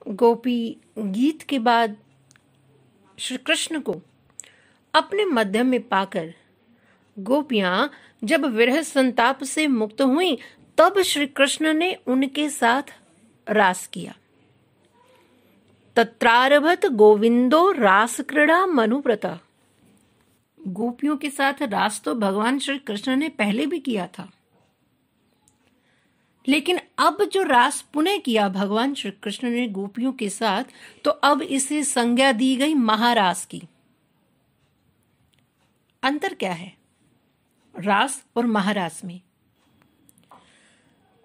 गोपी गीत के बाद श्री कृष्ण को अपने मध्य में पाकर गोपियां जब विरह संताप से मुक्त हुईं, तब श्री कृष्ण ने उनके साथ रास किया। तत्रारभत गोविंदो रास क्रीड़ा मनुव्रता। गोपियों के साथ रास तो भगवान श्री कृष्ण ने पहले भी किया था, लेकिन अब जो रास पुनः किया भगवान श्री कृष्ण ने गोपियों के साथ, तो अब इसे संज्ञा दी गई महारास की। अंतर क्या है रास और महारास में?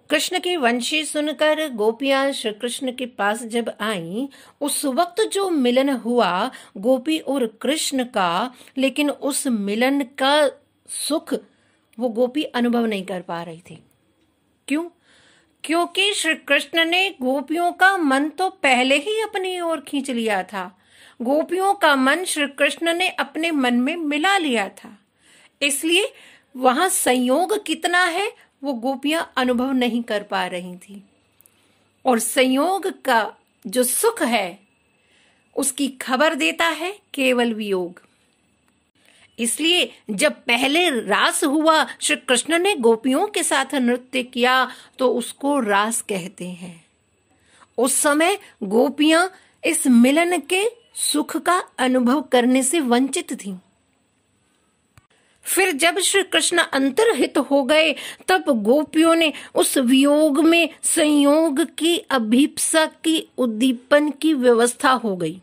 कृष्ण की वंशी सुनकर गोपियां श्री कृष्ण के पास जब आईं, उस वक्त जो मिलन हुआ गोपी और कृष्ण का, लेकिन उस मिलन का सुख वो गोपी अनुभव नहीं कर पा रही थी। क्यों? क्योंकि श्री कृष्ण ने गोपियों का मन तो पहले ही अपनी ओर खींच लिया था। गोपियों का मन श्री कृष्ण ने अपने मन में मिला लिया था, इसलिए वहां संयोग कितना है वो गोपियां अनुभव नहीं कर पा रही थी। और संयोग का जो सुख है उसकी खबर देता है केवल वियोग। इसलिए जब पहले रास हुआ, श्री कृष्ण ने गोपियों के साथ नृत्य किया, तो उसको रास कहते हैं। उस समय गोपियां इस मिलन के सुख का अनुभव करने से वंचित थीं। फिर जब श्री कृष्ण अंतर्हित हो गए, तब गोपियों ने उस वियोग में संयोग की अभिप्सा की उद्दीपन की व्यवस्था हो गई।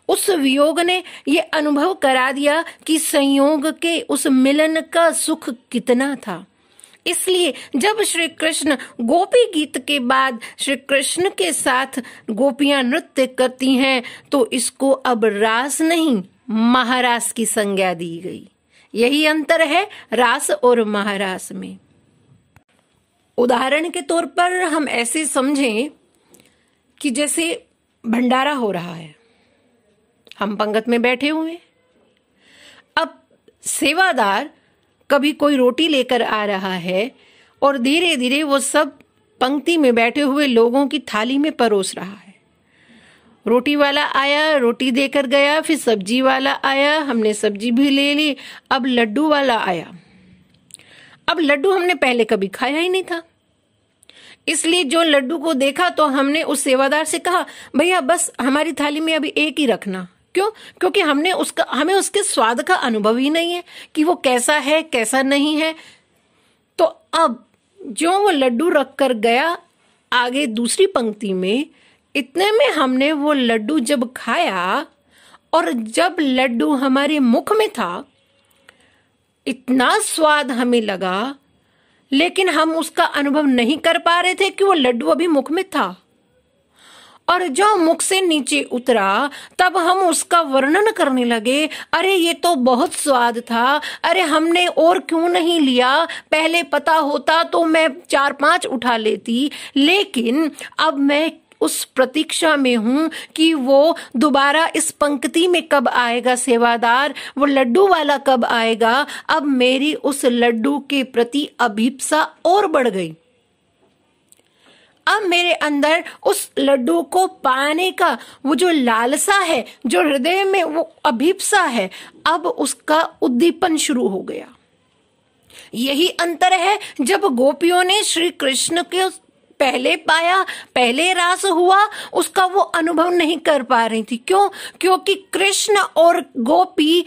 उस वियोग ने ये अनुभव करा दिया कि संयोग के उस मिलन का सुख कितना था। इसलिए जब श्री कृष्ण गोपी गीत के बाद श्री कृष्ण के साथ गोपियां नृत्य करती हैं, तो इसको अब रास नहीं महारास की संज्ञा दी गई। यही अंतर है रास और महारास में। उदाहरण के तौर पर हम ऐसे समझें कि जैसे भंडारा हो रहा है, हम पंगत में बैठे हुए हैं, अब सेवादार कभी कोई रोटी लेकर आ रहा है और धीरे धीरे वो सब पंक्ति में बैठे हुए लोगों की थाली में परोस रहा है। रोटी वाला आया, रोटी देकर गया, फिर सब्जी वाला आया, हमने सब्जी भी ले ली। अब लड्डू वाला आया। अब लड्डू हमने पहले कभी खाया ही नहीं था, इसलिए जो लड्डू को देखा तो हमने उस सेवादार से कहा, भैया बस हमारी थाली में अभी एक ही रखना। क्यों? क्योंकि हमें उसके स्वाद का अनुभव ही नहीं है कि वो कैसा है कैसा नहीं है। तो अब जो वो लड्डू रख कर गया आगे दूसरी पंक्ति में, इतने में हमने वो लड्डू जब खाया, और जब लड्डू हमारे मुख में था इतना स्वाद हमें लगा, लेकिन हम उसका अनुभव नहीं कर पा रहे थे कि वो लड्डू अभी मुख में था। और जब मुख से नीचे उतरा तब हम उसका वर्णन करने लगे, अरे ये तो बहुत स्वाद था, अरे हमने और क्यों नहीं लिया, पहले पता होता तो मैं 4-5 उठा लेती। लेकिन अब मैं उस प्रतीक्षा में हूं कि वो दोबारा इस पंक्ति में कब आएगा सेवादार, वो लड्डू वाला कब आएगा। अब मेरी उस लड्डू के प्रति अभिप्सा और बढ़ गई। अब मेरे अंदर उस लड्डू को पाने का वो जो लालसा है, जो हृदय में वो अभिप्सा है, अब उसका उद्दीपन शुरू हो गया। यही अंतर है जब गोपियों ने श्री कृष्ण के पहले पाया, पहले रास हुआ, उसका वो अनुभव नहीं कर पा रही थी। क्यों? क्योंकि कृष्ण और गोपी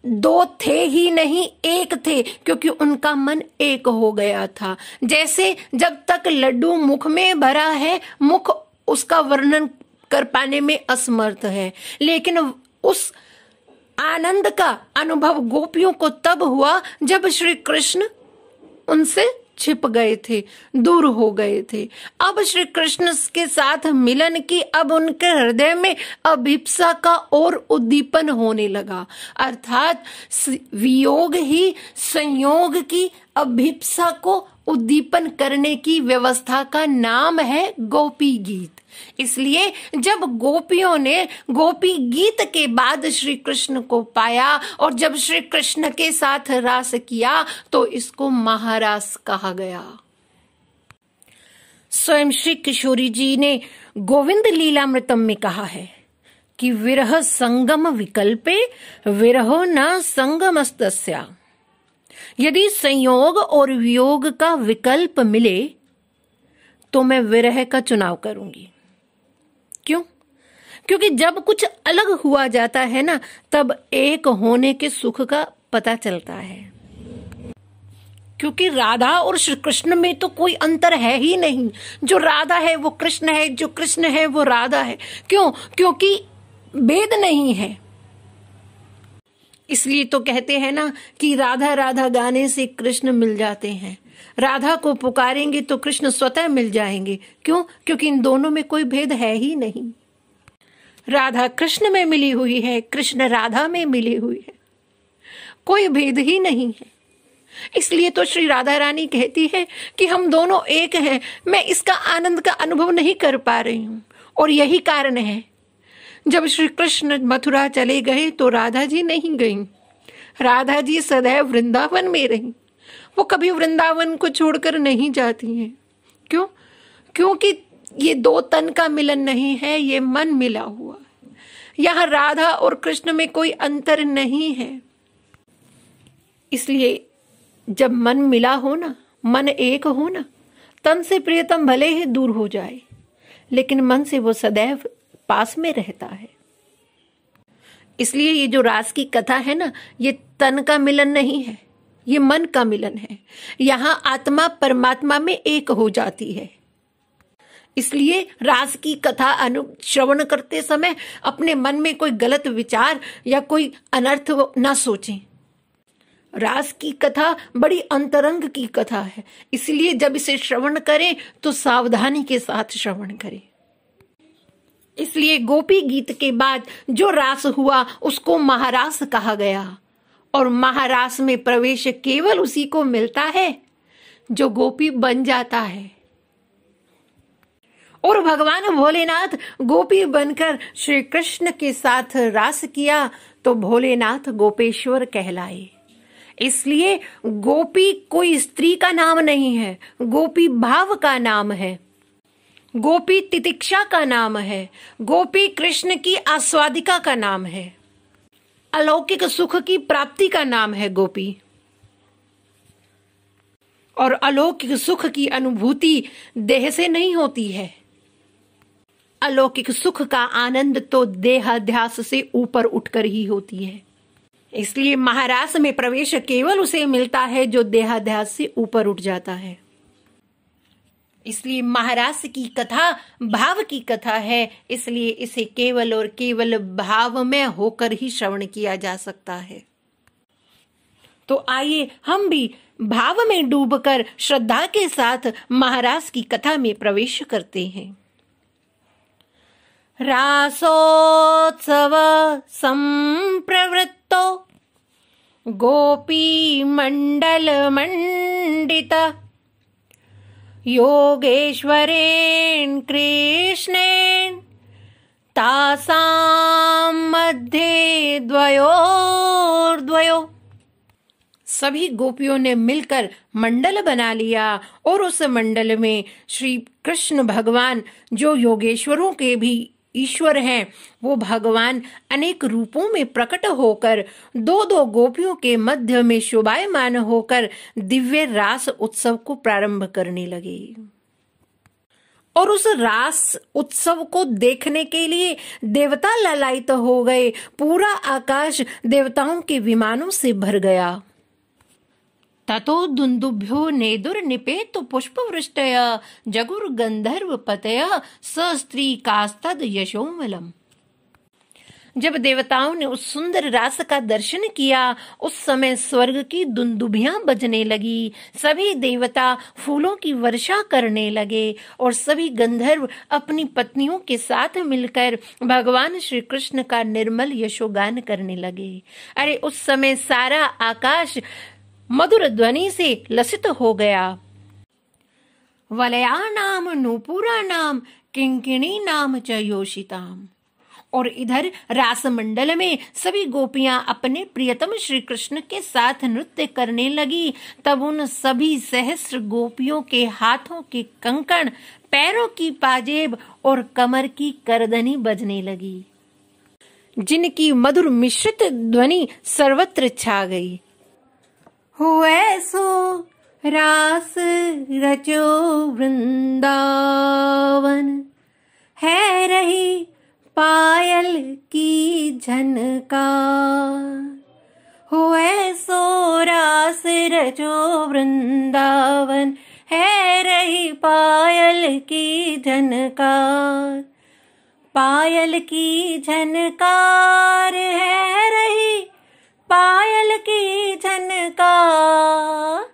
दो थे ही नहीं, एक थे, क्योंकि उनका मन एक हो गया था। जैसे जब तक लड्डू मुख में भरा है, मुख उसका वर्णन कर पाने में असमर्थ है, लेकिन उस आनंद का अनुभव गोपियों को तब हुआ जब श्री कृष्ण उनसे छिप गए थे, दूर हो गए थे। अब श्री कृष्ण के साथ मिलन की अब उनके हृदय में अभिप्सा का और उद्दीपन होने लगा। अर्थात वियोग ही संयोग की अभिप्सा को उद्दीपन करने की व्यवस्था का नाम है गोपी गीत। इसलिए जब गोपियों ने गोपी गीत के बाद श्री कृष्ण को पाया और जब श्री कृष्ण के साथ रास किया, तो इसको महारास कहा गया। स्वयं श्री किशोरी जी ने गोविंद लीलामृतम में कहा है कि विरह संगम विकल्पे विरहो न संगमस्तस्या। यदि संयोग और वियोग का विकल्प मिले तो मैं विरह का चुनाव करूंगी। क्यों? क्योंकि जब कुछ अलग हुआ जाता है ना, तब एक होने के सुख का पता चलता है। क्योंकि राधा और श्री कृष्ण में तो कोई अंतर है ही नहीं। जो राधा है वो कृष्ण है, जो कृष्ण है वो राधा है। क्यों? क्योंकि भेद नहीं है। इसलिए तो कहते हैं ना कि राधा राधा गाने से कृष्ण मिल जाते हैं। राधा को पुकारेंगे तो कृष्ण स्वतः मिल जाएंगे। क्यों? क्योंकि इन दोनों में कोई भेद है ही नहीं। राधा कृष्ण में मिली हुई है, कृष्ण राधा में मिली हुई है, कोई भेद ही नहीं है। इसलिए तो श्री राधा रानी कहती है कि हम दोनों एक हैं। मैं इसका आनंद का अनुभव नहीं कर पा रही हूं। और यही कारण है, जब श्री कृष्ण मथुरा चले गए तो राधा जी नहीं गईं। राधा जी सदैव वृंदावन में रहीं। वो कभी वृंदावन को छोड़कर नहीं जाती हैं। क्यों? क्योंकि ये दो तन का मिलन नहीं है, ये मन मिला हुआ है। यहाँ राधा और कृष्ण में कोई अंतर नहीं है। इसलिए जब मन मिला हो ना, मन एक हो ना, तन से प्रियतम भले ही दूर हो जाए, लेकिन मन से वो सदैव पास में रहता है। इसलिए ये जो रास की कथा है ना, ये तन का मिलन नहीं है, ये मन का मिलन है। यहां आत्मा परमात्मा में एक हो जाती है। इसलिए रास की कथा श्रवण करते समय अपने मन में कोई गलत विचार या कोई अनर्थ ना सोचें। रास की कथा बड़ी अंतरंग की कथा है। इसलिए जब इसे श्रवण करें तो सावधानी के साथ श्रवण करें। इसलिए गोपी गीत के बाद जो रास हुआ उसको महारास कहा गया। और महारास में प्रवेश केवल उसी को मिलता है जो गोपी बन जाता है। और भगवान भोलेनाथ गोपी बनकर श्री कृष्ण के साथ रास किया तो भोलेनाथ गोपेश्वर कहलाए। इसलिए गोपी कोई स्त्री का नाम नहीं है, गोपी भाव का नाम है, गोपी तितिक्षा का नाम है, गोपी कृष्ण की आस्वादिका का नाम है, अलौकिक सुख की प्राप्ति का नाम है गोपी। और अलौकिक सुख की अनुभूति देह से नहीं होती है। अलौकिक सुख का आनंद तो देहाध्यास से ऊपर उठकर ही होती है। इसलिए महारास में प्रवेश केवल उसे मिलता है जो देहाध्यास से ऊपर उठ जाता है। इसलिए महारास की कथा भाव की कथा है। इसलिए इसे केवल और केवल भाव में होकर ही श्रवण किया जा सकता है। तो आइए हम भी भाव में डूबकर श्रद्धा के साथ महारास की कथा में प्रवेश करते हैं। रासोत्सव संप्रवृत्तो गोपी मंडल मंडित योगेश्वरेण कृष्णेन तासां मध्ये द्वयोर्द्वयो। सभी गोपियों ने मिलकर मंडल बना लिया और उस मंडल में श्री कृष्ण भगवान जो योगेश्वरों के भी ईश्वर हैं, वो भगवान अनेक रूपों में प्रकट होकर दो दो गोपियों के मध्य में शोभायमान होकर दिव्य रास उत्सव को प्रारंभ करने लगे। और उस रास उत्सव को देखने के लिए देवता लालायित हो गए। पूरा आकाश देवताओं के विमानों से भर गया। ततो दुंदुभ्यो नेदुर्निपेतो पुष्पवृष्टया जगुर्गंधर्वपतया सस्त्रीकास्तद यशोमलम्। जब देवताओं ने उस सुंदर रास का दर्शन किया, उस समय स्वर्ग की दुंदुभियां बजने लगी। सभी देवता फूलों की वर्षा करने लगे और सभी गंधर्व अपनी पत्नियों के साथ मिलकर भगवान श्री कृष्ण का निर्मल यशोगान करने लगे। अरे उस समय सारा आकाश मधुर ध्वनि से लसित हो गया। वलया नाम नूपुरा नाम किंकिणी नाम च योषिताम। और इधर रास मंडल में सभी गोपियां अपने प्रियतम श्री कृष्ण के साथ नृत्य करने लगी। तब उन सभी सहस्र गोपियों के हाथों के कंकण, पैरों की पाजेब और कमर की करदनी बजने लगी, जिनकी मधुर मिश्रित ध्वनि सर्वत्र छा गई। हुए सो रास रचो वृंदावन, है रही पायल की झनकार। हुए सो रास रचो वृंदावन, है रही पायल की झनकार। पायल की झनकार है रही, पायल की झनकार।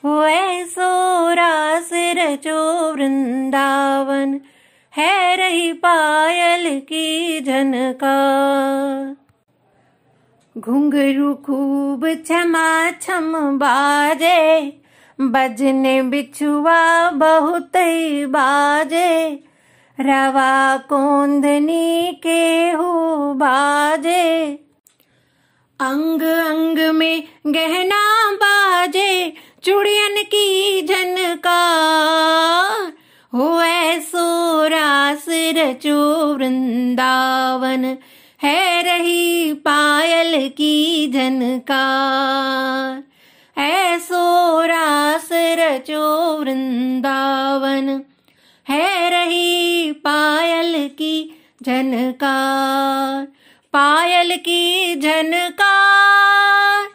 हुए सो रास रचो वृंदावन, है रही पायल की झनकार। घुंघरू खूब छमाछम बाजे, बजने बिछुआ बहुत ही बाजे। रवा कोंदनी के हो बाजे, अंग अंग में गहना बाजे, चूड़ियन की झनकार। हुए सो रास रचो वृंदावन, है रही पायल की झनकार। ऐसो रास रचो वृंदावन, है रही पायल की झनकार। पायल की झनकार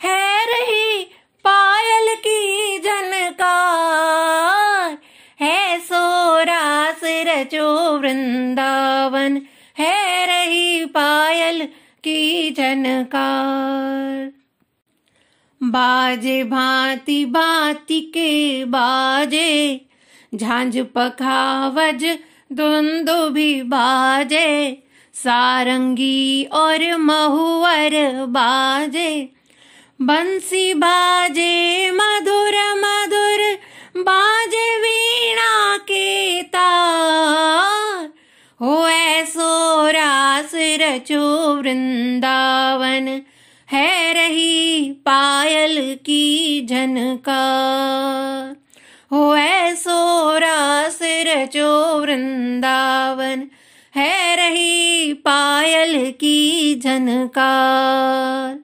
है रही, पायल की झनकार। है सो रास रचो वृंदावन, है रही पायल की झनकार। बाजे भांति भांति के बाजे, झांझ पखावज धुंदु भी बाजे। सारंगी और महुअर बाजे, बंसी बाजे मधुर मधुर, बाजे वीणा के तार। हुए सो रास रचो वृंदावन, है रही पायल की झनकार। हुए सो रास रचो वृंदावन, है रही पायल की झनकार।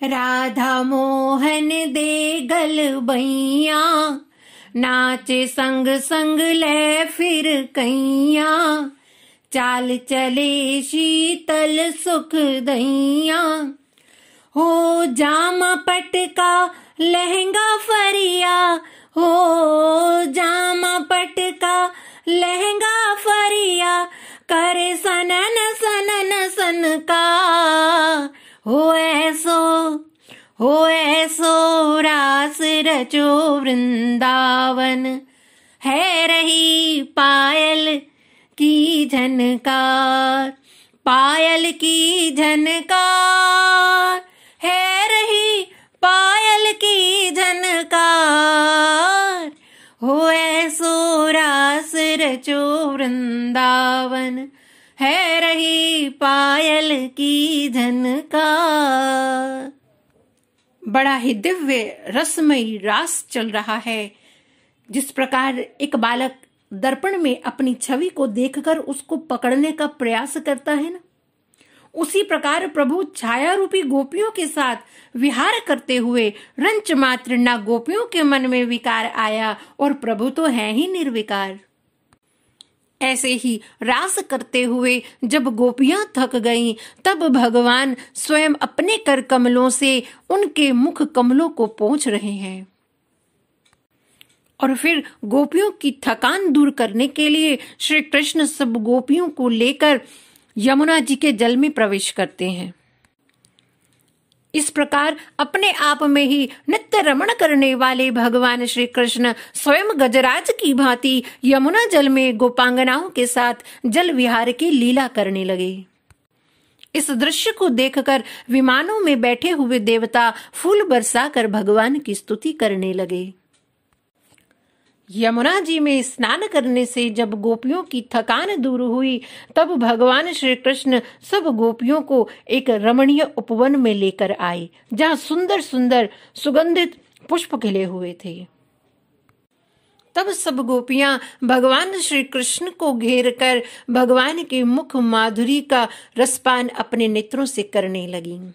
राधा मोहन दे गल बैया, नाचे संग संग ले फिर कैया। चाल चले शीतल सुख दैया, हो जाम पटका लहंगा फरिया। हो जाम पटका लहंगा फरिया, करे सनन सनन सनका। हो ऐसो रास रचो वृंदावन, है रही पायल की झनकार। पायल की झनकार है रही, पायल की झनकार। हो ऐसो रास रचो वृंदावन, है रही पायल की झनकार। बड़ा ही दिव्य रसमयी रास चल रहा है। जिस प्रकार एक बालक दर्पण में अपनी छवि को देखकर उसको पकड़ने का प्रयास करता है ना, उसी प्रकार प्रभु छाया रूपी गोपियों के साथ विहार करते हुए रंच मात्र ना गोपियों के मन में विकार आया, और प्रभु तो है ही निर्विकार। ऐसे ही रास करते हुए जब गोपियां थक गईं, तब भगवान स्वयं अपने कर कमलों से उनके मुख कमलों को पोंछ रहे हैं, और फिर गोपियों की थकान दूर करने के लिए श्री कृष्ण सब गोपियों को लेकर यमुना जी के जल में प्रवेश करते हैं। इस प्रकार अपने आप में ही नित्य रमण करने वाले भगवान श्री कृष्ण स्वयं गजराज की भांति यमुना जल में गोपांगनाओं के साथ जल विहार की लीला करने लगे। इस दृश्य को देखकर विमानों में बैठे हुए देवता फूल बरसाकर भगवान की स्तुति करने लगे। यमुना जी में स्नान करने से जब गोपियों की थकान दूर हुई, तब भगवान श्री कृष्ण सब गोपियों को एक रमणीय उपवन में लेकर आए, जहाँ सुंदर सुंदर सुगंधित पुष्प खिले हुए थे। तब सब गोपियां भगवान श्री कृष्ण को घेर कर भगवान के मुख माधुरी का रसपान अपने नेत्रों से करने लगीं।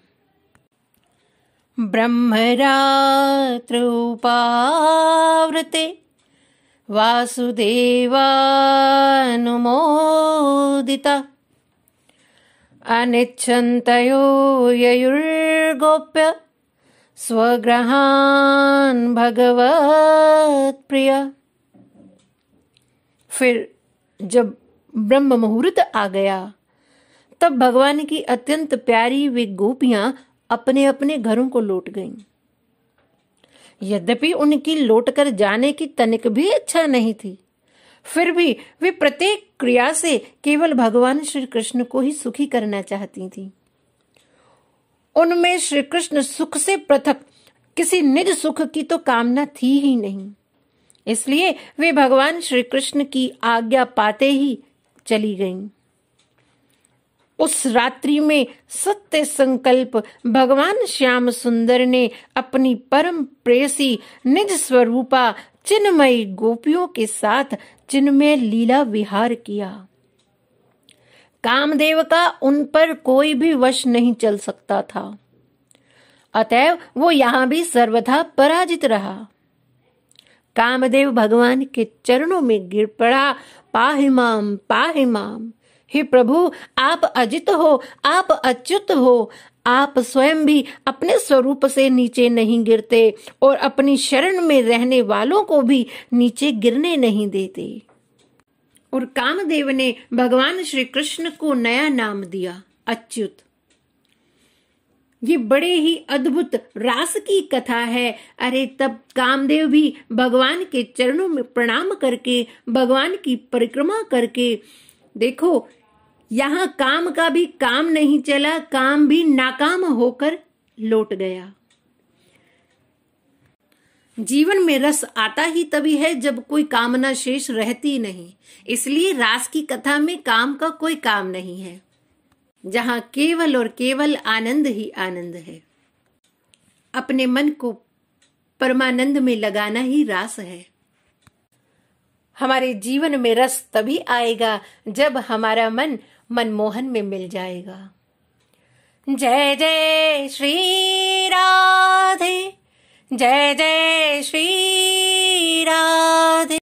ब्रह्मरात्र उपावृते वासुदेवानुमोदिता अनिच्छन्तयो ययुर्गोप्य स्वग्रहान् भगवत प्रिय। फिर जब ब्रह्म मुहूर्त आ गया, तब भगवान की अत्यंत प्यारी वे गोपियां अपने अपने घरों को लौट गईं। यद्यपि उनकी लौटकर जाने की तनिक भी इच्छा नहीं थी, फिर भी वे प्रत्येक क्रिया से केवल भगवान श्री कृष्ण को ही सुखी करना चाहती थीं। उनमें श्री कृष्ण सुख से पृथक किसी निज सुख की तो कामना थी ही नहीं, इसलिए वे भगवान श्री कृष्ण की आज्ञा पाते ही चली गईं। उस रात्रि में सत्य संकल्प भगवान श्याम सुंदर ने अपनी परम प्रेयसी निज स्वरूपा चिन्मयी गोपियों के साथ चिन्मय लीला विहार किया। कामदेव का उन पर कोई भी वश नहीं चल सकता था, अतएव वो यहां भी सर्वथा पराजित रहा। कामदेव भगवान के चरणों में गिर पड़ा, पाहि माम पाहि माम। हे प्रभु, आप अजित हो, आप अच्युत हो, आप स्वयं भी अपने स्वरूप से नीचे नहीं गिरते और अपनी शरण में रहने वालों को भी नीचे गिरने नहीं देते। और कामदेव ने भगवान श्री कृष्ण को नया नाम दिया, अच्युत। ये बड़े ही अद्भुत रास की कथा है। अरे तब कामदेव भी भगवान के चरणों में प्रणाम करके, भगवान की परिक्रमा करके, देखो यहाँ काम का भी काम नहीं चला, काम भी नाकाम होकर लौट गया। जीवन में रस आता ही तभी है जब कोई कामना शेष रहती नहीं। इसलिए रास की कथा में काम का कोई काम नहीं है, जहां केवल और केवल आनंद ही आनंद है। अपने मन को परमानंद में लगाना ही रास है। हमारे जीवन में रस तभी आएगा जब हमारा मन मनमोहन में मिल जाएगा। जय जय श्री राधे, जय जय श्री राधे।